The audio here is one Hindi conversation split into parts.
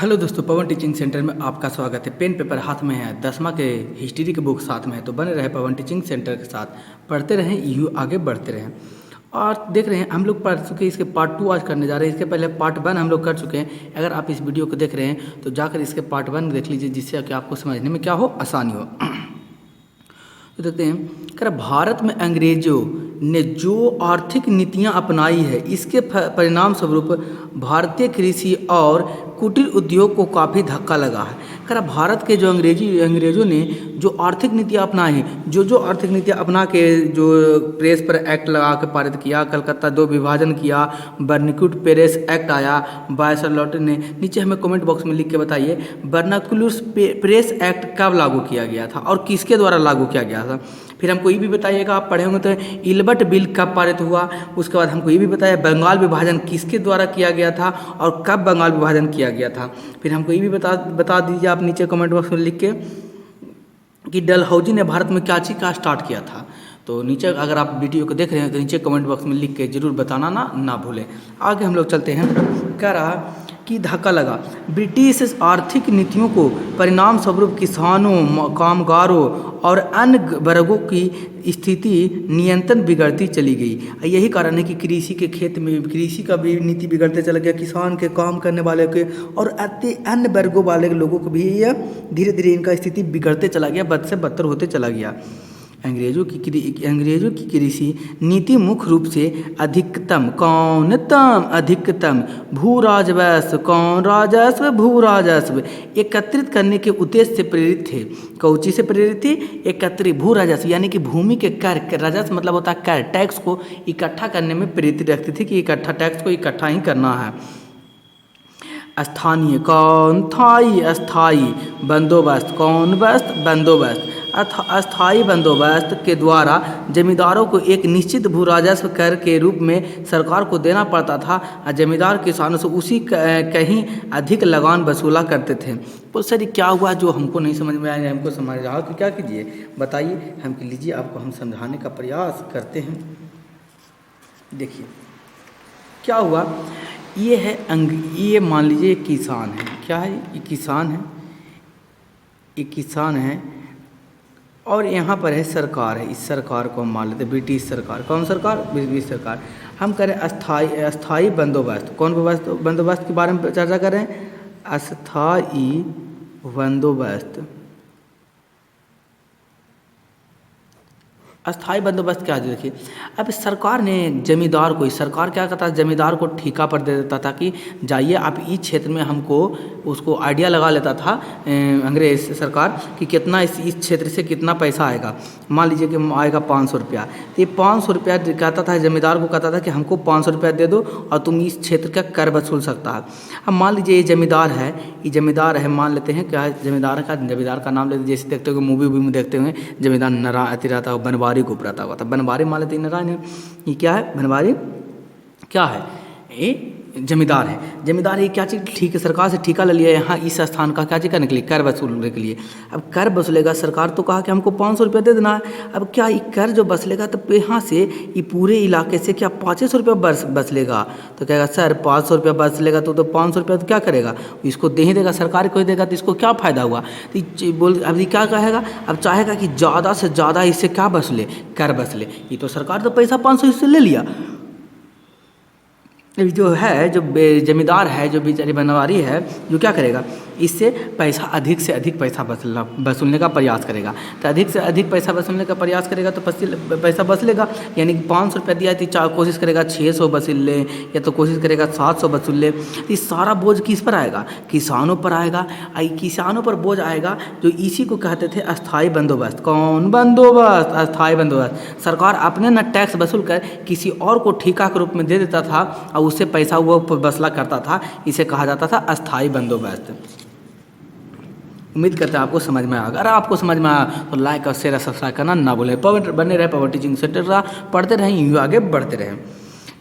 हेलो दोस्तों, पवन टीचिंग सेंटर में आपका स्वागत है। पेन पेपर हाथ में है, 10वां के हिस्ट्री के बुक साथ में है, तो बने रहे पवन टीचिंग सेंटर के साथ, पढ़ते रहें, यूँ आगे बढ़ते रहें। और देख रहे हैं हम लोग पढ़ चुके, इसके पार्ट 2 आज करने जा रहे हैं। इसके पहले पार्ट 1 हम लोग कर चुके हैं। अगर आप इस वीडियो को देख रहे हैं तो जाकर इसके पार्ट 1 देख लीजिए, जिससे कि आपको समझने में क्या हो, आसानी हो। तो देखते हैं, कर भारत में अंग्रेजों ने जो आर्थिक नीतियां अपनाई है, इसके परिणाम स्वरूप भारतीय कृषि और कुटीर उद्योग को काफ़ी धक्का लगा है। कर भारत के जो अंग्रेजों ने जो आर्थिक नीतियां अपनाई हैं, जो आर्थिक नीतियां अपना के जो प्रेस पर एक्ट लगा के पारित किया, कलकत्ता 2 विभाजन किया, बर्नाक्यूट प्रेस एक्ट आया, वायसराय ने, नीचे हमें कमेंट बॉक्स में लिख के बताइए बर्नाक्यूट प्रेस एक्ट कब लागू किया गया था और किसके द्वारा लागू किया गया था। फिर हमको ये भी बताइएगा, आप पढ़े होंगे तो इल्बर्ट बिल कब पारित हुआ। उसके बाद हमको ये भी बताया बंगाल विभाजन किसके द्वारा किया गया था और कब बंगाल विभाजन किया गया था। फिर हमको ये भी बता दीजिए आप नीचे कमेंट बॉक्स में लिख के कि डलहौजी ने भारत में क्या चीज़ का स्टार्ट किया था। तो नीचे अगर आप वीडियो को देख रहे हैं तो नीचे कमेंट बॉक्स में लिख के जरूर बताना ना भूलें। आगे हम लोग चलते हैं। कह रहा कि धक्का लगा, ब्रिटिश आर्थिक नीतियों को परिणाम स्वरूप किसानों, कामगारों और अन्य वर्गों की स्थिति नियंत्रण बिगड़ती चली गई। यही कारण है कि कृषि के क्षेत्र में कृषि का भी नीति बिगड़ते चला गया, किसान के, काम करने वाले के और अन्य वर्गों वाले लोगों को भी यह धीरे धीरे इनका स्थिति बिगड़ते चला गया, बद से बदतर होते चला गया। अंग्रेजों की कृषि नीति मुख्य रूप से अधिकतम भू राजस्व एकत्रित करने के उद्देश्य से प्रेरित थे। कौची से प्रेरित थी? एकत्रित भू राजस्व, यानी कि भूमि के कर, राजस्व मतलब होता है कर, टैक्स को इकट्ठा करने में प्रेरित रखती थी कि इकट्ठा टैक्स को इकट्ठा ही करना है। अस्थायी बंदोबस्त के द्वारा जमींदारों को एक निश्चित भू राजस्व कर के रूप में सरकार को देना पड़ता था और जमींदार किसानों से उसी कहीं अधिक लगान वसूला करते थे। तो सर क्या हुआ जो हमको नहीं समझ में आया, हमको समझ रहा तो क्या कीजिए बताइए, हम लीजिए, आपको हम समझाने का प्रयास करते हैं। देखिए क्या हुआ, ये मान लीजिए किसान है, क्या है ये किसान है और यहाँ पर है सरकार है। इस सरकार को हम मान लेते हैं ब्रिटिश सरकार। कौन सरकार? ब्रिटिश सरकार। हम करें अस्थाई बंदोबस्त। कौन बंदोबस्त के बारे में चर्चा कर रहे हैं? अस्थाई बंदोबस्त। अस्थाई बंदोबस्त क्या है? देखिए, अब सरकार ने जमींदार को, सरकार क्या करता है, जमींदार को ठेका पर दे देता था कि जाइए आप इस क्षेत्र में, हमको उसको आइडिया लगा लेता था अंग्रेज सरकार कि कितना इस क्षेत्र से कितना पैसा आएगा। मान लीजिए कि आएगा 500 रुपया, तो ये 500 रुपया कहता था, जमींदार को कहता था कि हमको 500 रुपया दे दो और तुम इस क्षेत्र का कर वसूल सकता है। अब मान लीजिए ये जमींदार है, मान लेते हैं क्या है जमींदार का नाम लेते, जैसे देखते हो मूवी में देखते हुए जमींदार नरा अति रहता है, बनवारी को रहता हुआ था, बनवारी मान लेते नारायण। ये क्या है? बनवारी क्या है? ये जमींदार है। जमींदार ये क्या चीज़, ठीक है, सरकार से ठेका ले लिया यहाँ इस स्थान का क्या चीज़ करने के लिए, कर वसूलने के लिए। अब कर वसूलेगा, सरकार तो कहा कि हमको 500 रुपया दे देना है। अब क्या ये कर जो वसूलेगा तो यहाँ से ये पूरे इलाके से क्या 500 रुपया वसूलेगा? तो कहेगा सर 500 रुपया वसूलेगा तो 500 रुपया तो क्या करेगा, इसको दे ही देगा, सरकार को ही देगा, तो इसको क्या फ़ायदा हुआ? तो अब ये क्या कहेगा, अब चाहेगा कि ज़्यादा से ज़्यादा इससे क्या वसूले, कर वसूले। ये तो सरकार तो पैसा 500 इससे ले लिया, जो है, जो जमींदार है, जो बेचारी बनवारी है, जो क्या करेगा, इससे पैसा अधिक से अधिक पैसा वसूलने का प्रयास करेगा। तो अधिक से अधिक पैसा वसूलने का प्रयास करेगा तो पैसा वसूलेगा, यानी कि 500 रुपया दिया तो कोशिश करेगा 600 वसूल ले, या तो कोशिश करेगा 700 वसूल ले। तो इस सारा बोझ किस पर आएगा? किसानों पर आएगा। किसानों पर बोझ आएगा, जो इसी को कहते थे अस्थाई बंदोबस्त। कौन बंदोबस्त? अस्थाई बंदोबस्त। सरकार अपने न टैक्स वसूल कर किसी और को ठेका के रूप में दे देता था और उससे पैसा वो वसूला करता था, इसे कहा जाता था अस्थाई बंदोबस्त। उम्मीद करते हैं आपको समझ में आया। अगर आपको समझ में आया तो लाइक और शेयर सब्सक्राइब करना ना भूलें। बने रहे पवन टीचिंग सेंटर का, पढ़ते रहें, यूँ आगे बढ़ते रहें।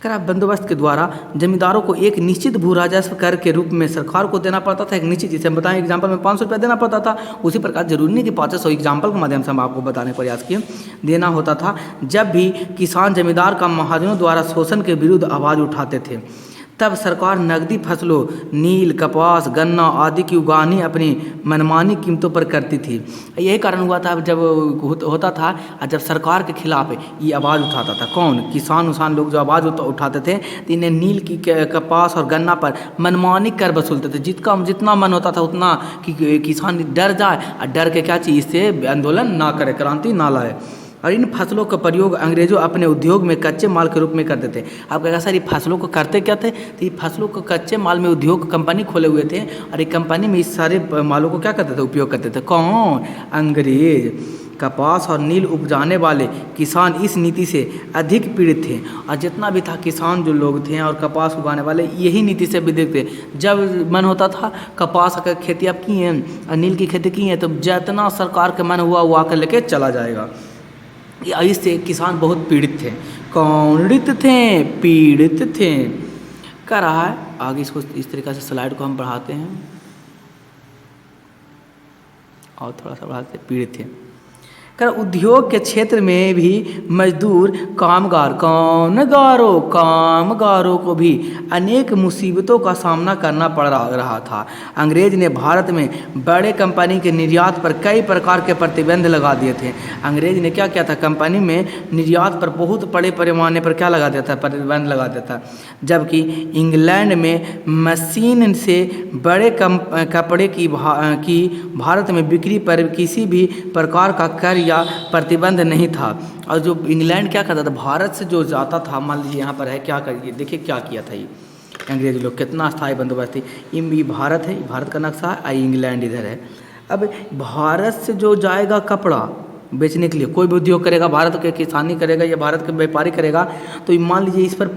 कर बंदोबस्त के द्वारा जमींदारों को एक निश्चित भू राजस्व कर के रूप में सरकार को देना पड़ता था, एक निश्चित, जिसे हम बताएं एग्जाम्पल में 500 रुपया देना पड़ता था। उसी प्रकार जरूरी नहीं कि 500, एग्जाम्पल के माध्यम से हम आपको बताने का प्रयास किए, देना होता था। जब भी किसान जमींदार का महाजनों द्वारा शोषण के विरुद्ध आवाज़ उठाते थे तब सरकार नकदी फसलों नील, कपास, गन्ना आदि की उगानी अपनी मनमानी कीमतों पर करती थी। यही कारण हुआ था जब होता था, और जब सरकार के खिलाफ ये आवाज़ उठाता था कौन, किसान लोग जो आवाज़ उठाते थे, तो इन्हें नील की, कपास और गन्ना पर मनमानी कर वसूलते थे। जितना मन होता था उतना, कि किसान डर जाए, और डर के क्या चीज़ से आंदोलन ना करे, क्रांति ना लाए। और इन फसलों का प्रयोग अंग्रेजों अपने उद्योग में कच्चे माल के रूप में करते थे। आप कहेगा सर ये फसलों को करते क्या थे, तो ये फसलों को कच्चे माल में उद्योग कंपनी खोले हुए थे, और एक कंपनी में इस सारे मालों को क्या करते थे, उपयोग करते थे। कौन, अंग्रेज। कपास और नील उपजाने वाले किसान इस नीति से अधिक पीड़ित थे, और जितना भी था किसान जो लोग थे और कपास उगाने वाले, यही नीति से पीड़ित थे। जब मन होता था कपास का खेती आप की हैं और नील की खेती की है, तो जितना सरकार का मन हुआ वो आकर लेके चला जाएगा। इससे किसान बहुत पीड़ित थे। पीड़ित थे कह रहा है आगे। इसको इस तरीक़ा से स्लाइड को हम बढ़ाते हैं और थोड़ा सा बढ़ाते, पीड़ित थे। उद्योग के क्षेत्र में भी मजदूर कामगारों को भी अनेक मुसीबतों का सामना करना पड़ रहा था। अंग्रेज ने भारत में बड़े कंपनी के निर्यात पर कई प्रकार के प्रतिबंध लगा दिए थे। अंग्रेज ने क्या किया था, कंपनी में निर्यात पर बहुत बड़े पैमाने पर क्या लगा दिया था, प्रतिबंध लगा दिया था। जबकि इंग्लैंड में मशीन से बड़े कपड़े की भारत में बिक्री पर किसी भी प्रकार का कर या प्रतिबंध नहीं था। और जो इंग्लैंड क्या करता था, भारत से जो जाता था, मान लीजिए यहाँ पर है, क्या करिए, देखिए क्या किया था ये अंग्रेज लोग, कितना स्थायी बंदोबस्त थी। ये भारत है, भारत का नक्शा है, इंग्लैंड इधर है। अब भारत से जो जाएगा कपड़ा बेचने के लिए, कोई भी उद्योग करेगा, भारत के किसानी करेगा या भारत के व्यापारी करेगा, तो मान लीजिए इस पर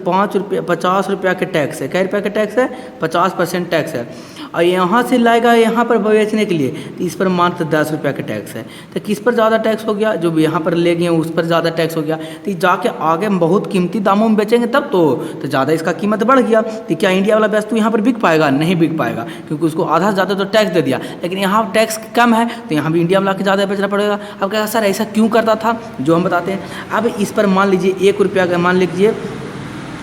50 रुपया के टैक्स है। कै रुपया का टैक्स है, 50% टैक्स है। और यहाँ से लाएगा यहाँ पर बेचने के लिए, तो इस पर मात्र 10 रुपया का टैक्स है। तो किस पर ज़्यादा टैक्स हो गया, जो यहाँ पर ले गए उस पर ज़्यादा टैक्स हो गया। तो जाके आगे बहुत कीमती दामों में बेचेंगे तब तो ज़्यादा इसका कीमत बढ़ गया। तो क्या इंडिया वाला वस्तु यहाँ पर बिक पाएगा, नहीं बिक पाएगा, क्योंकि उसको आधा से ज़्यादा तो टैक्स दे दिया। लेकिन यहाँ टैक्स कम है, तो यहाँ भी इंडिया वाला के ज़्यादा बेचना पड़ेगा। अब क्या सर ऐसा क्यों करता था, जो हम बताते हैं। अब इस पर मान लीजिए 1 रुपया का, मान लीजिए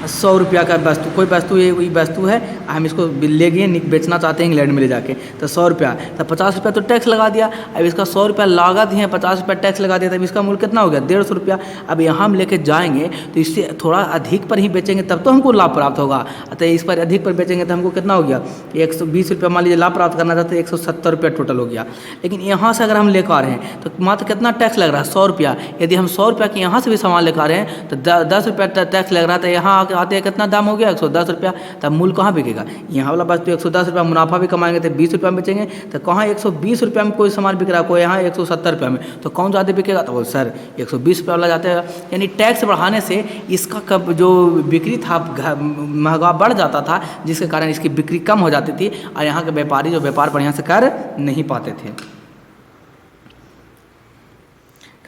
100 रुपया का वस्तु, कोई वस्तु ये कोई वस्तु है, हम इसको ले गए बेचना चाहते हैं इंग्लैंड में ले जाके, तो 100 रुपया, तो 50 रुपया तो टैक्स लगा दिया। अब इसका 100 रुपया लागत है, 50 रुपया टैक्स लगा दिया, तब इसका मूल्य कितना हो गया, 150 रुपया। अब यहाँ हम लेके जाएंगे तो इससे थोड़ा अधिक पर ही बेचेंगे तब तो हमको लाभ प्राप्त होगा। तो इस पर अधिक पर बेचेंगे तो हमको कितना हो गया, 120 रुपया मान लीजिए लाभ प्राप्त करना चाहते हैं, 170 रुपया टोटल हो गया। लेकिन यहाँ से अगर हम लेकर आ रहे हैं तो मात्र कितना टैक्स लग रहा है, 100 रुपया। यदि हम 100 रुपया के यहाँ से भी सामान लेकर आ रहे हैं तो 10 रुपया टैक्स लग रहा था। यहाँ आते हैं कितना दाम हो गया, 110 रुपया। तब मूल्य कहाँ बिकेगा, यहाँ वाला वस्तु 110 रुपया मुनाफा भी कमाएंगे तो 20 रुपया में बेचेंगे। तो कहाँ 120 रुपया में कोई सामान बिक रहा है, कोई यहाँ 170 रुपया में, तो कौन ज़्यादा बिकेगा, तो सर 120 रुपया वाला जाता है। यानी टैक्स बढ़ाने से इसका कब जो बिक्री था महंगा बढ़ जाता था, जिसके कारण इसकी बिक्री कम हो जाती थी और यहाँ के व्यापारी जो व्यापार बढ़िया से कर नहीं पाते थे।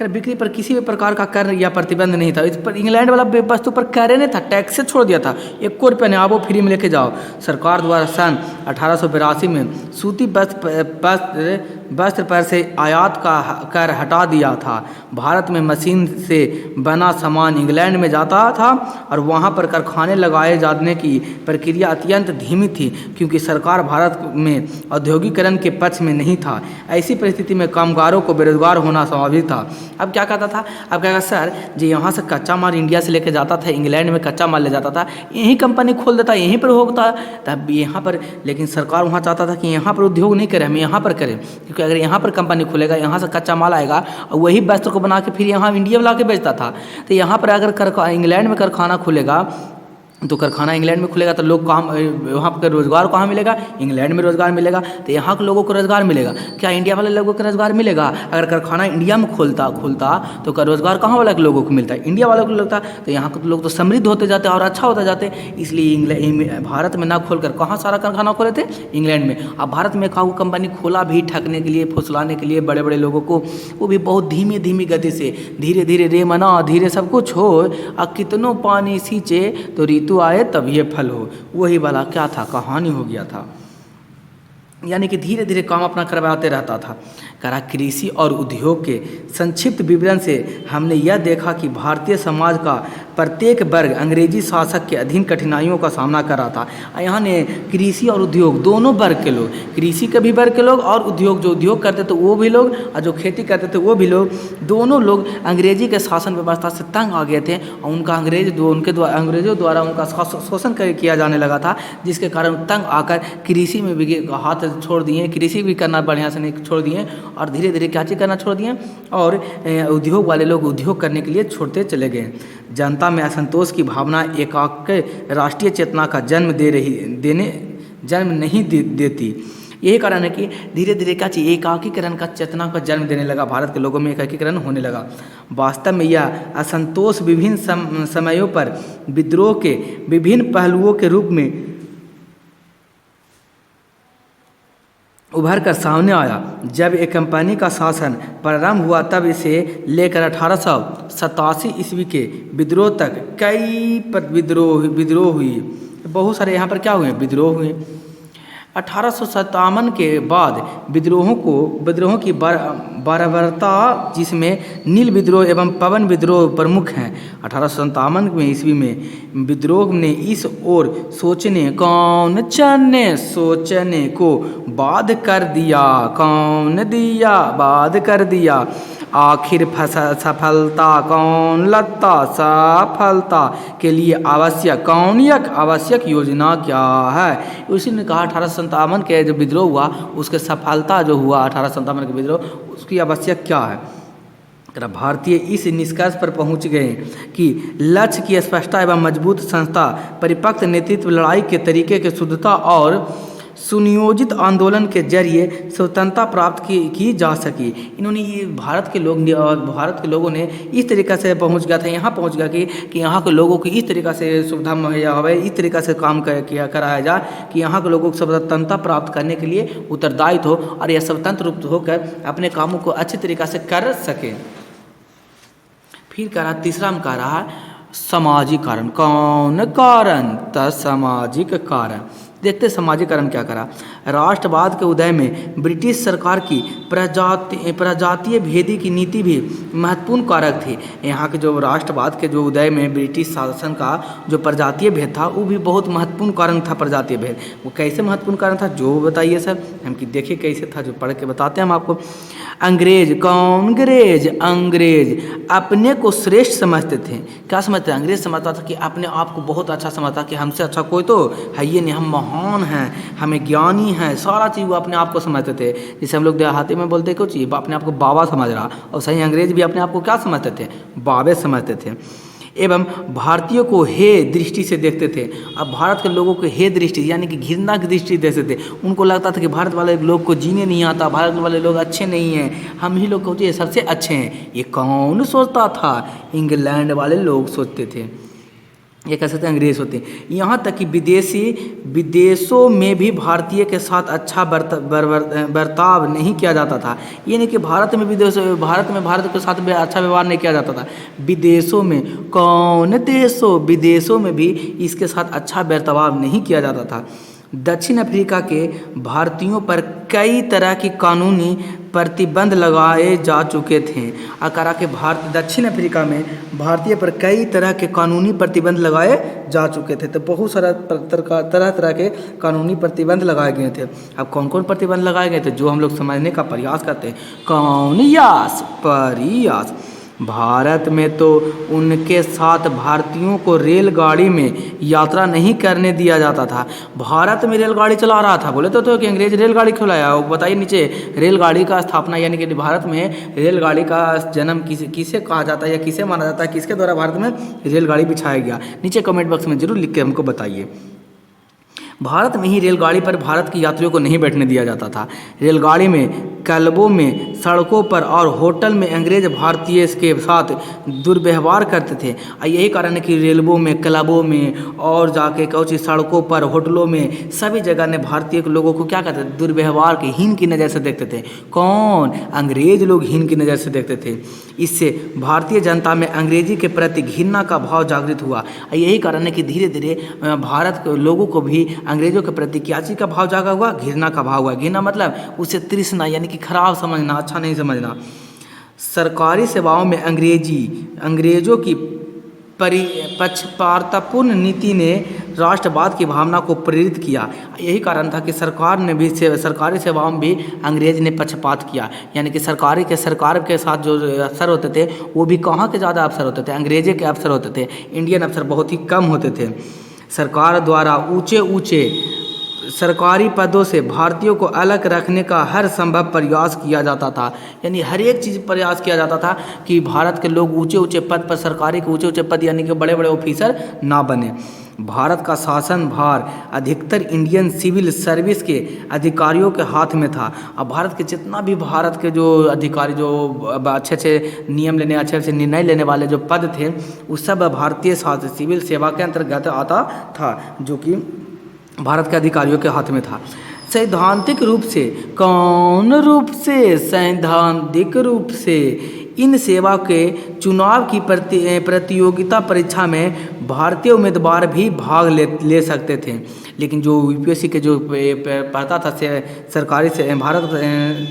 बिक्री पर किसी भी प्रकार का कर या प्रतिबंध नहीं था। इस पर इंग्लैंड वाला वस्तु पर कर नहीं था, टैक्स से छोड़ दिया था। 1 रुपया नहीं, आप वो फ्री में लेके जाओ। सरकार द्वारा सन 1882 में सूती वस्त्र पर से आयात का कर हटा दिया था। भारत में मशीन से बना सामान इंग्लैंड में जाता था और वहाँ पर कारखाने लगाए जाने की प्रक्रिया अत्यंत धीमी थी, क्योंकि सरकार भारत में औद्योगिकरण के पक्ष में नहीं था। ऐसी परिस्थिति में कामगारों को बेरोजगार होना स्वाभाविक था। अब क्या कहता था, अब क्या सर जी यहाँ से कच्चा माल इंडिया से लेके जाता था, इंग्लैंड में कच्चा माल ले जाता था, यहीं कंपनी खोल देता, यहीं पर होता। तब यहाँ पर लेकिन सरकार वहाँ चाहता था कि यहाँ पर उद्योग नहीं करें, हम यहाँ पर करें, क्योंकि अगर यहाँ पर कंपनी खुलेगा, यहाँ से कच्चा माल आएगा और वही वस्त्र को बना के फिर यहाँ इंडिया में ला के बेचता था। तो यहाँ पर अगर इंग्लैंड में कारखाना खुलेगा तो कारखाना इंग्लैंड में खुलेगा तो लोग काम, वहाँ पर रोज़गार कहाँ मिलेगा, इंग्लैंड में रोज़गार मिलेगा। तो यहाँ के लोगों को रोज़गार मिलेगा, क्या इंडिया वाले लोगों को रोज़गार मिलेगा? अगर कारखाना इंडिया में खुलता तो रोज़गार कहाँ वाले लोगों को मिलता है, इंडिया वालों को मिलता। तो यहाँ के लोग तो समृद्ध होते जाते और अच्छा होते जाते। इसलिए भारत में ना खोलकर कहाँ सारा कारखाना खोले थे, इंग्लैंड में। अब भारत में खाऊ कंपनी खोला भी ठगने के लिए, फुसलाने के लिए बड़े बड़े लोगों को, वो भी बहुत धीमी धीमी गति से, धीरे धीरे रे मना धीरे सब कुछ हो। और कितनों पानी सींचे तो ऋतु आए तब ये फल हो, वही वाला क्या था, कहानी हो गया था। यानी कि धीरे धीरे काम अपना करवाते रहता था। करा कृषि और उद्योग के संक्षिप्त विवरण से हमने यह देखा कि भारतीय समाज का प्रत्येक वर्ग अंग्रेजी शासक के अधीन कठिनाइयों का सामना कर रहा था। यहाँ ने कृषि और उद्योग दोनों वर्ग के लोग, कृषि के भी वर्ग के लोग और उद्योग जो उद्योग करते थे वो भी लोग और जो खेती करते थे वो भी लोग, दोनों लोग अंग्रेजी के शासन व्यवस्था से तंग आ गए थे और उनका अंग्रेजों द्वारा उनका शोषण किया जाने लगा था, जिसके कारण तंग आकर कृषि में भी हाथ छोड़ दिए, कृषि भी करना बढ़िया से नहीं छोड़ दिए और धीरे धीरे क्या चीज़ करना छोड़ दिए और उद्योग वाले लोग उद्योग करने के लिए छोड़ते चले गए। जनता में असंतोष की भावना एकाक राष्ट्रीय चेतना का जन्म नहीं देती। यही कारण है कि धीरे धीरे क्या चाहिए एकाकीकरण का चेतना का जन्म देने लगा, भारत के लोगों में एकाकीकरण होने लगा। वास्तव में यह असंतोष विभिन्न समयों पर विद्रोह के विभिन्न पहलुओं के रूप में उभर कर सामने आया। जब एक कंपनी का शासन प्रारंभ हुआ तब इसे लेकर 1887 ईस्वी के विद्रोह तक कई विद्रोह हुई। बहुत सारे यहाँ पर क्या हुए, विद्रोह हुए। 1857 के बाद विद्रोहों की बर्बरता, जिसमें नील विद्रोह एवं पवन विद्रोह प्रमुख हैं। 1857 में ईस्वी में विद्रोह ने इस ओर सोचने को बाध्य कर दिया। आखिर सफलता के लिए आवश्यक योजना क्या है। उसी ने कहा 1857 के जो विद्रोह हुआ उसके सफलता जो हुआ 1857 के विद्रोह उसकी आवश्यक क्या है। भारतीय इस निष्कर्ष पर पहुंच गए कि लक्ष्य की स्पष्टता एवं मजबूत संस्था, परिपक्व नेतृत्व, लड़ाई के तरीके की शुद्धता और सुनियोजित आंदोलन के जरिए स्वतंत्रता प्राप्त की जा सकी। इन्होंने ये भारत के लोगों ने इस तरीक़े से पहुंच गया था, यहाँ पहुंच गया कि यहाँ के लोगों को इस तरीक़े से सुविधा मुहैया हो, इस तरीक़े से काम कराया जाए कि यहाँ के लोगों को स्वतंत्रता प्राप्त करने के लिए उत्तरदायित्व हो और यह स्वतंत्र रूप होकर अपने कामों को अच्छे तरीक़े से कर सके। फिर कह रहा, तीसरा में कह रहा सामाजिक कारण। कौन कारण? सामाजिक कारण। देखते सामाजिक कारण क्या करा। राष्ट्रवाद के उदय में ब्रिटिश सरकार की प्रजातीय भेदी की नीति भी महत्वपूर्ण कारक थी। यहाँ के जो राष्ट्रवाद के जो उदय में ब्रिटिश शासन का जो प्रजातीय भेद था वो भी बहुत महत्वपूर्ण कारण था। प्रजातीय भेद वो कैसे महत्वपूर्ण कारण था जो बताइए सर, हम कि देखिए कैसे था, जो पढ़ के बताते हैं हम आपको। अंग्रेज अपने को श्रेष्ठ समझते थे। क्या समझते थे? अंग्रेज समझता था कि अपने आप को बहुत अच्छा समझता कि हमसे अच्छा कोई तो है ये नहीं, हम महान हैं, हमें ज्ञानी हैं, सारा चीज़ वो अपने आप को समझते थे। जैसे हम लोग देहाती में बोलते कुछ ये अपने आप को बाबा समझ रहा, और सही अंग्रेज भी अपने आप को क्या समझते थे? बाबे समझते थे। एवं भारतीयों को हे दृष्टि से देखते थे। अब भारत के लोगों को हे दृष्टि यानी कि घृणा की दृष्टि देखते थे। उनको लगता था कि भारत वाले लोग को जीने नहीं आता, भारत वाले लोग अच्छे नहीं हैं, हम ही लोग को सबसे अच्छे हैं। ये कौन सोचता था? इंग्लैंड वाले लोग सोचते थे। ये कह सकते हैं अंग्रेज होते हैं। यहाँ तक कि विदेशों में भी भारतीय के साथ अच्छा बर्ताव नहीं किया जाता था। ये नहीं कि भारत के साथ अच्छा व्यवहार नहीं किया जाता था। विदेशों में भी इसके साथ अच्छा बर्ताव नहीं किया जाता था। दक्षिण अफ्रीका के भारतीयों पर कई तरह की कानूनी प्रतिबंध लगाए जा चुके थे। अकारा के दक्षिण अफ्रीका में भारतीय पर कई तरह के कानूनी प्रतिबंध लगाए जा चुके थे। तो बहुत सारा तरह के कानूनी प्रतिबंध लगाए गए थे। अब कौन कौन प्रतिबंध लगाए गए थे जो हम लोग समझने का प्रयास करते हैं। प्रयास भारत में तो उनके साथ भारतीयों को रेलगाड़ी में यात्रा नहीं करने दिया जाता था। भारत में रेलगाड़ी चला रहा था, बोले तो कि अंग्रेज रेलगाड़ी खुलाया। बताइए नीचे रेलगाड़ी का स्थापना यानी कि भारत में रेलगाड़ी का जन्म किसे कहा जाता है या किसे माना जाता है, किसके द्वारा भारत में रेलगाड़ी बिछाया गया, नीचे कमेंट बॉक्स में जरूर लिख के हमको बताइए। भारत में ही रेलगाड़ी पर भारत के यात्रियों को नहीं बैठने दिया जाता था। रेलगाड़ी में, क्लबों में, सड़कों पर और होटल में अंग्रेज भारतीय के साथ दुर्व्यवहार करते थे। यही कारण है कि रेलवों में, क्लबों में और जाके कौची सड़कों पर, होटलों में सभी जगह ने भारतीय लोगों को क्या कहते थे? दुर्व्यवहार के हीन की नज़र से देखते थे। कौन? अंग्रेज लोग हीन की नज़र से देखते थे। इससे भारतीय जनता में अंग्रेजी के प्रति घृणा का भाव जागृत हुआ। यही कारण है कि धीरे धीरे भारत के लोगों को भी अंग्रेजों के प्रति क्या चीज़ का भाव जागा हुआ? घृणा का भाव हुआ। घृणा मतलब उसे तृष्णा यानी कि खराब समझना, अच्छा नहीं समझना। सरकारी सेवाओं में अंग्रेजों की पक्षपातपूर्ण नीति ने राष्ट्रवाद की भावना को प्रेरित किया। यही कारण था कि सरकार ने भी सरकारी सेवाओं में भी अंग्रेज ने पक्षपात किया, यानी कि सरकार के साथ जो अफसर होते थे वो भी कहाँ के ज़्यादा अफसर होते थे, अंग्रेजे के अफसर होते थे, इंडियन अफसर बहुत ही कम होते थे। सरकार द्वारा ऊंचे ऊंचे सरकारी पदों से भारतीयों को अलग रखने का हर संभव प्रयास किया जाता था, यानी हर एक चीज़ प्रयास किया जाता था कि भारत के लोग ऊंचे ऊंचे पद पर, सरकारी के ऊंचे ऊंचे पद यानी कि बड़े बड़े ऑफिसर ना बने। भारत का शासन भार अधिकतर इंडियन सिविल सर्विस के अधिकारियों के हाथ में था। अब भारत के जितना भी भारत के जो अधिकारी जो अच्छे अच्छे नियम लेने, अच्छे अच्छे निर्णय लेने वाले जो पद थे वो सब भारतीय सिविल सेवा के अंतर्गत आता था, जो कि भारत के अधिकारियों के हाथ में था। सैद्धांतिक रूप से इन सेवा के चुनाव की प्रतियोगिता परीक्षा में भारतीय उम्मीदवार भी भाग ले सकते थे, लेकिन जो यूपीएससी के जो पढ़ता था सरकारी से भारत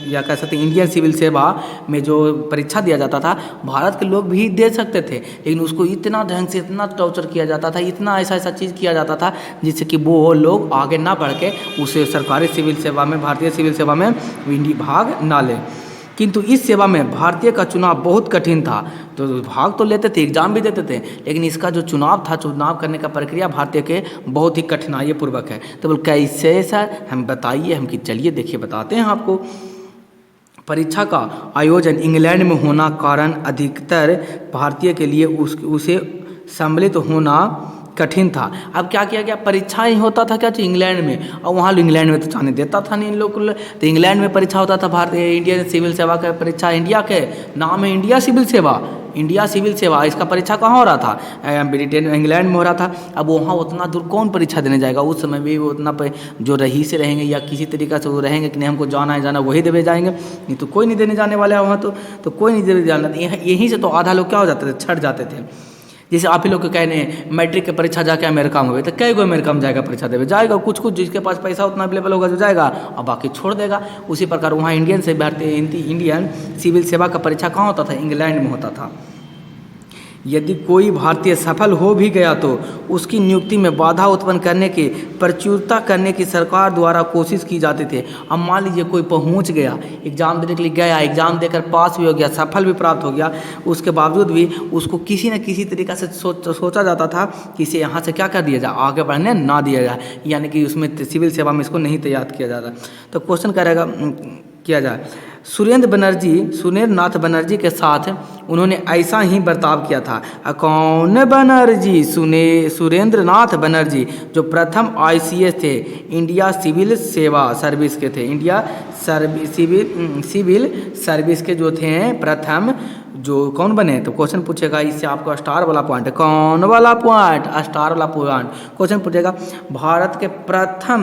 या कह सकते इंडियन सिविल सेवा में जो परीक्षा दिया जाता था भारत के लोग भी दे सकते थे, लेकिन उसको इतना ढंग से इतना टॉर्चर किया जाता था, इतना ऐसा चीज़ किया जाता था जिससे कि वो लोग आगे ना बढ़ के उसे सरकारी सिविल सेवा में, भारतीय सिविल सेवा में भाग ना ले। किंतु इस सेवा में भारतीय का चुनाव बहुत कठिन था, तो भाग तो लेते थे, एग्जाम भी देते थे, लेकिन इसका जो चुनाव था, चुनाव करने का प्रक्रिया भारतीय के बहुत ही कठिनाई पूर्वक है। तो बोल कैसे सर, हम बताइए, हम कि चलिए देखिए बताते हैं आपको। परीक्षा का आयोजन इंग्लैंड में होना कारण अधिकतर भारतीय के लिए उसे सम्मिलित होना कठिन था। अब क्या किया गया, परीक्षा ही होता था क्या तो इंग्लैंड में, और वहाँ इंग्लैंड में तो जाने देता था नहीं इन लोग को, तो इंग्लैंड में परीक्षा होता था। भारतीय इंडियन सिविल सेवा का परीक्षा, इंडिया के नाम है इंडिया सिविल सेवा, इंडिया सिविल सेवा, इसका परीक्षा कहाँ हो रहा था, ब्रिटेन इंग्लैंड में हो रहा था। अब वहाँ उतना दूर कौन परीक्षा देने जाएगा, उस समय भी उतना जो रही से रहेंगे या किसी तरीक़ा से वो रहेंगे कि नहीं हमको जाना है वही देवे जाएंगे, नहीं तो कोई नहीं देने जाने वाला है वहाँ, तो कोई नहीं देने जाना। यहीं से तो आधा लोग क्या हो जाते थे, छट जाते थे। जैसे आप ही लोग के कहने मैट्रिक के परीक्षा जाके अमेरिका में हुए, तो कई को अमेरिका में जाएगा परीक्षा देवे, जाएगा कुछ जिसके पास पैसा उतना अवेलेबल होगा जो जाएगा और बाकी छोड़ देगा। उसी प्रकार वहाँ इंडियन सिविल सेवा का परीक्षा कहाँ होता था, इंग्लैंड में होता था। यदि कोई भारतीय सफल हो भी गया तो उसकी नियुक्ति में बाधा उत्पन्न करने की प्रचुरता करने की सरकार द्वारा कोशिश की जाती थी। अब मान लीजिए कोई पहुंच गया, एग्ज़ाम देने के लिए गया, एग्ज़ाम देकर पास भी हो गया, सफल भी प्राप्त हो गया, उसके बावजूद भी उसको किसी न किसी तरीक़ा से सोचा जाता था कि इसे यहाँ से क्या कर दिया जाए, आगे बढ़ने ना दिया जाए, यानी कि उसमें सिविल सेवा में इसको नहीं तैयार किया जाता। तो क्वेश्चन करेगा किया जाए, सुरेंद्र नाथ बनर्जी के साथ उन्होंने ऐसा ही बर्ताव किया था। कौन बनर्जी, सुरेंद्र नाथ बनर्जी जो प्रथम ICS थे, इंडिया सिविल सेवा सर्विस के थे, इंडिया सिविल सर्विस के जो थे प्रथम, जो कौन बने, तो क्वेश्चन पूछेगा इससे आपको स्टार वाला पॉइंट, कौन वाला पॉइंट, स्टार वाला पॉइंट क्वेश्चन पूछेगा। भारत के प्रथम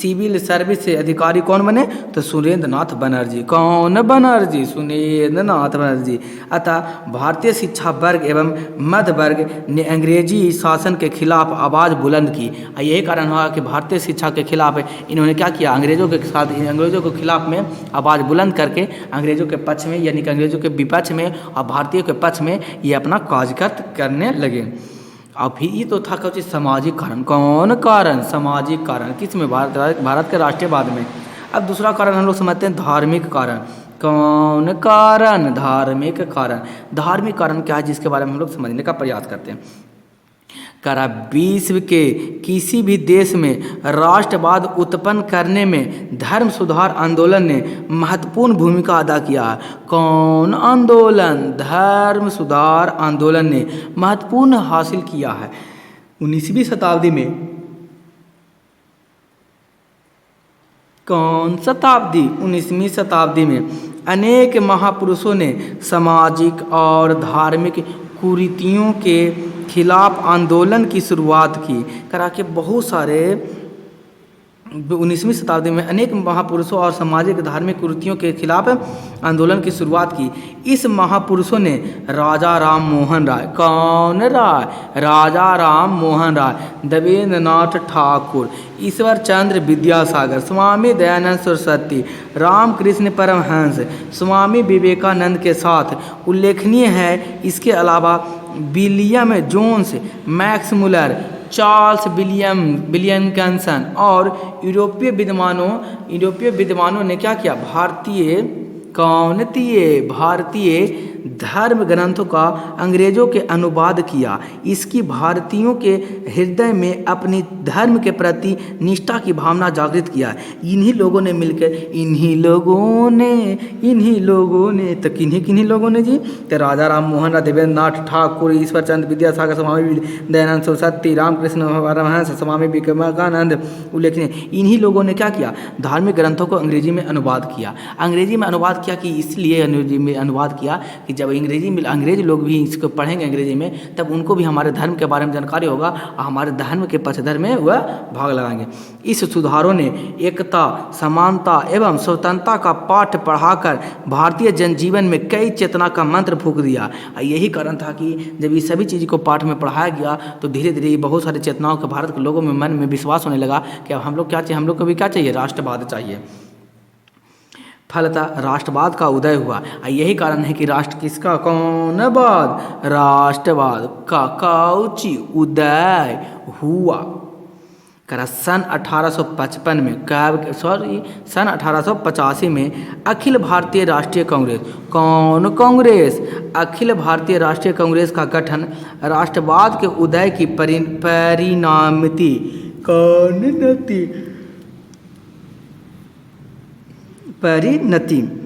सिविल सर्विस से अधिकारी कौन बने, तो सुरेंद्र नाथ बनर्जी। कौन बनर्जी, सुरेंद्र नाथ बनर्जी। अतः भारतीय शिक्षा वर्ग एवं मध्य वर्ग ने अंग्रेजी शासन के खिलाफ आवाज़ बुलंद की। यही कारण हुआ कि भारतीय शिक्षा के खिलाफ इन्होंने क्या किया, अंग्रेजों के खिलाफ में आवाज़ बुलंद करके अंग्रेजों के पक्ष में, यानी कि अंग्रेजों के विपक्ष में और भारतीयों के पक्ष में ये अपना काजकर्त करने लगे। अब फिर ये तो था कुछ सामाजिक कारण, कौन कारण, सामाजिक कारण, किस में, भारत के राष्ट्रीयवाद में। अब दूसरा कारण हम लोग समझते हैं धार्मिक कारण। कौन कारण, धार्मिक कारण। धार्मिक कारण क्या है जिसके बारे में हम लोग समझने का प्रयास करते हैं। करा विश्व के किसी भी देश में राष्ट्रवाद उत्पन्न करने में धर्म सुधार आंदोलन ने महत्वपूर्ण भूमिका अदा किया है। कौन आंदोलन, धर्म सुधार आंदोलन ने महत्वपूर्ण हासिल किया है। 19वीं शताब्दी में, कौन शताब्दी, 19वीं शताब्दी में अनेक महापुरुषों ने सामाजिक और धार्मिक कुरीतियों के खिलाफ आंदोलन की शुरुआत की। करा के बहुत सारे 19वीं शताब्दी में अनेक महापुरुषों और सामाजिक धार्मिक कुरीतियों के खिलाफ आंदोलन की शुरुआत की। इस महापुरुषों ने राजा राम मोहन राय, कौन राय? राजा राम मोहन राय, देवेंद्रनाथ ठाकुर, ईश्वर चंद्र विद्यासागर, स्वामी दयानंद सरस्वती, रामकृष्ण परमहंस, स्वामी विवेकानंद के साथ उल्लेखनीय है। इसके अलावा William Jones, Max Muller, Charles Wilkinson और यूरोपीय विद्वानों ने क्या किया? भारतीय धर्म ग्रंथों का अंग्रेजों के अनुवाद किया। इसकी भारतीयों के हृदय में अपनी धर्म के प्रति निष्ठा की भावना जागृत किया। इन्हीं लोगों ने मिलकर इन्हीं लोगों ने तो किन्हीं लोगों ने जी? तो राजा राम मोहन राय, देवेंद्रनाथ ठाकुर, ईश्वर चंद्र विद्यासागर, स्वामी दयानंद सरस्वती, रामकृष्ण परमहंस, स्वामी विवेकानंद उल्लेखनीय। इन्हीं लोगों ने क्या किया? धार्मिक ग्रंथों को अंग्रेजी में अनुवाद किया। अंग्रेजी में अनुवाद किया कि इसलिए अंग्रेजी में अनुवाद किया कि जब अंग्रेज लोग भी इसको पढ़ेंगे अंग्रेजी में, तब उनको भी हमारे धर्म के बारे में जानकारी होगा और हमारे धर्म के पक्षधर में वह भाग लगाएंगे। इस सुधारों ने एकता, समानता एवं स्वतंत्रता का पाठ पढ़ाकर भारतीय जनजीवन में कई चेतना का मंत्र फूंक दिया। यही कारण था कि जब ये सभी चीज़ को पाठ में पढ़ाया गया तो धीरे धीरे बहुत सारी चेतनाओं के भारत के लोगों में मन में विश्वास होने लगा कि अब हम लोग क्या चाहिए, हम लोग को भी क्या चाहिए? राष्ट्रवाद चाहिए। फलतः राष्ट्रवाद का उदय हुआ। यही कारण है कि राष्ट्र किसका? कौन बाद? राष्ट्रवाद का काउची उदय हुआ। सन 1855 में सन 1885 में अखिल भारतीय राष्ट्रीय कांग्रेस, कौन कांग्रेस? अखिल भारतीय राष्ट्रीय कांग्रेस का गठन राष्ट्रवाद के उदय की परिणति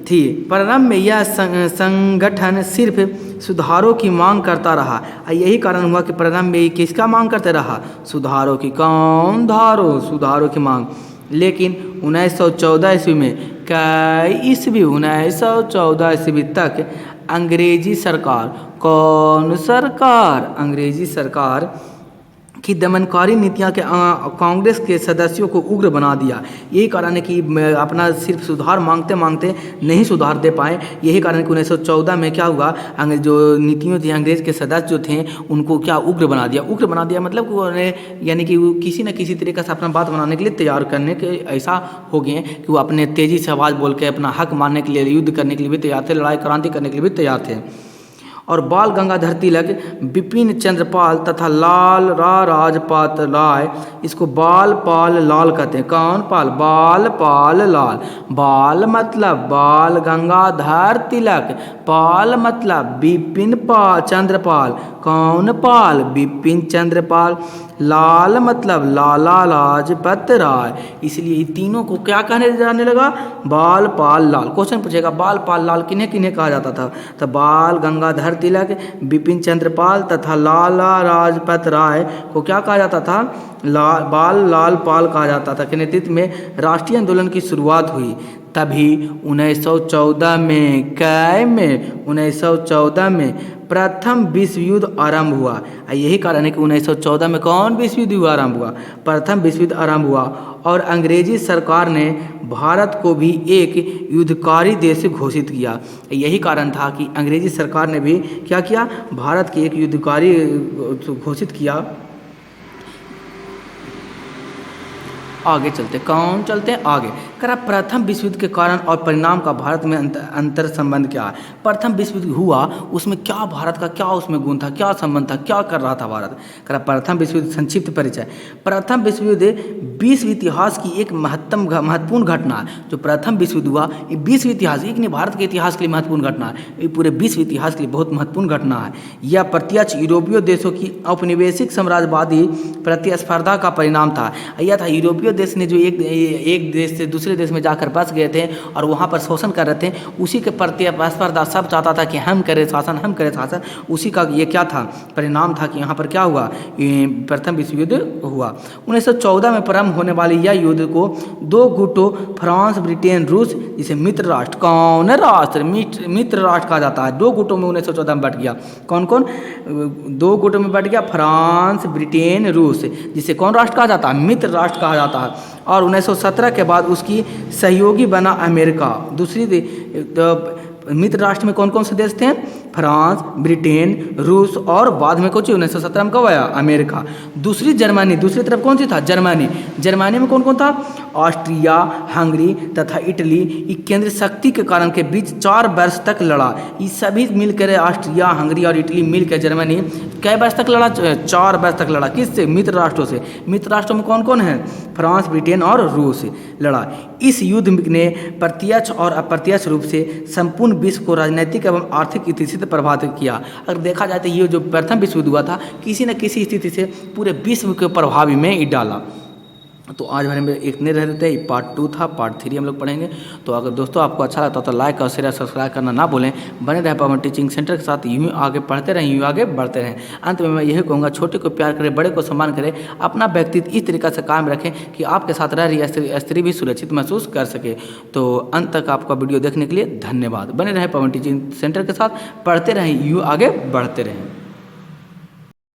थी। प्रारंभ में यह संगठन सिर्फ सुधारों की मांग करता रहा। यही कारण हुआ कि प्रारंभ में किसका मांग करते रहा? सुधारों की। कौन धारो? सुधारों की मांग। लेकिन 1914 ईस्वी में 1914 ईस्वी तक अंग्रेजी सरकार, कौन सरकार? अंग्रेजी सरकार की दमनकारी नीतियां के कांग्रेस के सदस्यों को उग्र बना दिया। यही कारण है कि अपना सिर्फ सुधार मांगते मांगते नहीं सुधार दे पाए। यही कारण है कि 1914 में क्या हुआ? जो नीतियों थी अंग्रेज के सदस्य जो थे उनको क्या उग्र बना दिया? उग्र बना दिया मतलब कि उन्हें यानी कि वो किसी न किसी तरीके से अपना बात बनाने के लिए तैयार करने के ऐसा हो गए कि वो अपने तेज़ी से आवाज़ बोल के अपना हक मानने के लिए, युद्ध करने के लिए भी तैयार थे, लड़ाई क्रांति करने के लिए भी तैयार थे। और बाल गंगाधर तिलक, बिपिन चंद्रपाल तथा लाल राजपाल राय, इसको बाल पाल लाल कहते हैं। कौन पाल? बाल पाल लाल। बाल मतलब बाल गंगाधर तिलक, पाल मतलब बिपिन चंद्रपाल, कौन पाल? बिपिन चंद्रपाल। लाल मतलब लाला लाजपत राय। इसलिए इन तीनों को क्या कहने जाने लगा? बाल पाल लाल। क्वेश्चन पूछेगा बाल पाल लाल किन्हें किन्हें कहा जाता था? तो बाल गंगाधर तिलक, बिपिन चंद्रपाल तथा लाला लाजपत राय को क्या कहा जाता था? बाल लाल पाल कहा जाता था। के नेतृत्व में राष्ट्रीय आंदोलन की शुरुआत हुई। तभी 1914 में प्रथम विश्व युद्ध आरंभ हुआ। यही कारण है कि 1914 में कौन विश्व युद्ध आरंभ हुआ? प्रथम विश्व युद्ध आरंभ हुआ और अंग्रेजी सरकार ने भारत को भी एक युद्धकारी देश घोषित किया। यही कारण था कि अंग्रेजी सरकार ने भी क्या किया? भारत की एक युद्धकारी घोषित किया। आगे चलते हैं आगे। प्रथम विश्व युद्ध के कारण और परिणाम का भारत में अंतर संबंध क्या है? प्रथम विश्व युद्ध हुआ उसमें क्या भारत का क्या उसमें गुण था, क्या संबंध था, क्या कर रहा था भारत? प्रथम विश्व युद्ध संक्षिप्त परिचय। प्रथम विश्व युद्ध विश्व इतिहास की एक महत्वपूर्ण घटना है। जो प्रथम विश्व युद्ध हुआ ये विश्व इतिहास, एक नहीं भारत के इतिहास के लिए महत्वपूर्ण घटना है, ये पूरे विश्व इतिहास के लिए बहुत महत्वपूर्ण घटना है। यह प्रत्यक्ष यूरोपीय देशों की औपनिवेशिक साम्राज्यवादी प्रतिस्पर्धा का परिणाम था। यह था यूरोपीय देश ने जो एक देश से दूसरे देश में जाकर बस गए थे और वहाँ पर शोषण कर रहे थे, उसी के प्रतिस्पर्धा सब चाहता था कि हम करें शासन। उसी का ये क्या था? परिणाम था कि यहाँ पर क्या हुआ? प्रथम विश्व युद्ध हुआ। 1914 में प्रारंभ होने वाली यह युद्ध को दो गुटों फ्रांस, ब्रिटेन, रूस, जिसे मित्र राष्ट्र, कौन राष्ट्र? मित्र राष्ट्र कहा जाता है। दो गुटों में 1914 में बट गया। कौन कौन? दो गुटों में बट गया, फ्रांस, ब्रिटेन, रूस, जिसे कौन राष्ट्र कहा जाता है? मित्र राष्ट्र कहा जाता था और 1917 के बाद उसकी सहयोगी बना अमेरिका। मित्र राष्ट्र में कौन कौन से देश थे? फ्रांस, ब्रिटेन, रूस और बाद में कुछ 1917 में कब आया? अमेरिका। दूसरी जर्मनी, दूसरी तरफ कौन सी था? जर्मनी। जर्मनी में कौन कौन था? ऑस्ट्रिया, हंगरी तथा इटली। ये केंद्र शक्ति के कारण के बीच 4 वर्ष तक लड़ा। ये सभी मिलकर ऑस्ट्रिया, हंगरी और इटली मिलकर जर्मनी कै वर्ष तक लड़ा? 4 वर्ष तक लड़ा। किससे? मित्र राष्ट्रों से। मित्र राष्ट्रों में कौन कौन है? फ्रांस, ब्रिटेन और रूस लड़ा। इस युद्ध ने प्रत्यक्ष और अप्रत्यक्ष रूप से संपूर्ण विश्व को राजनीतिक एवं आर्थिक स्थिति से प्रभावित किया। अगर देखा जाए तो ये जो प्रथम विश्व युद्ध हुआ था किसी न किसी स्थिति से पूरे विश्व के प्रभावी में डाला। तो आज भरे में इतने रह देते हैं। पार्ट 2 था, पार्ट 3 हम लोग पढ़ेंगे। तो अगर दोस्तों आपको अच्छा लगता तो लाइक और शेयर सब्सक्राइब करना ना भूलें। बने रहे पवन टीचिंग सेंटर के साथ, यूँ आगे पढ़ते रहें, यूँ आगे बढ़ते रहें। अंत में मैं यही कहूँगा, छोटे को प्यार करें, बड़े को सम्मान करें, अपना व्यक्तित्व इस तरीक़ा से कायम रखें कि आपके साथ रह रही स्त्री भी सुरक्षित महसूस कर सके। तो अंत तक आपका वीडियो देखने के लिए धन्यवाद। बने रहे पवन टीचिंग सेंटर के साथ, पढ़ते रहें, यूँ आगे बढ़ते रहें।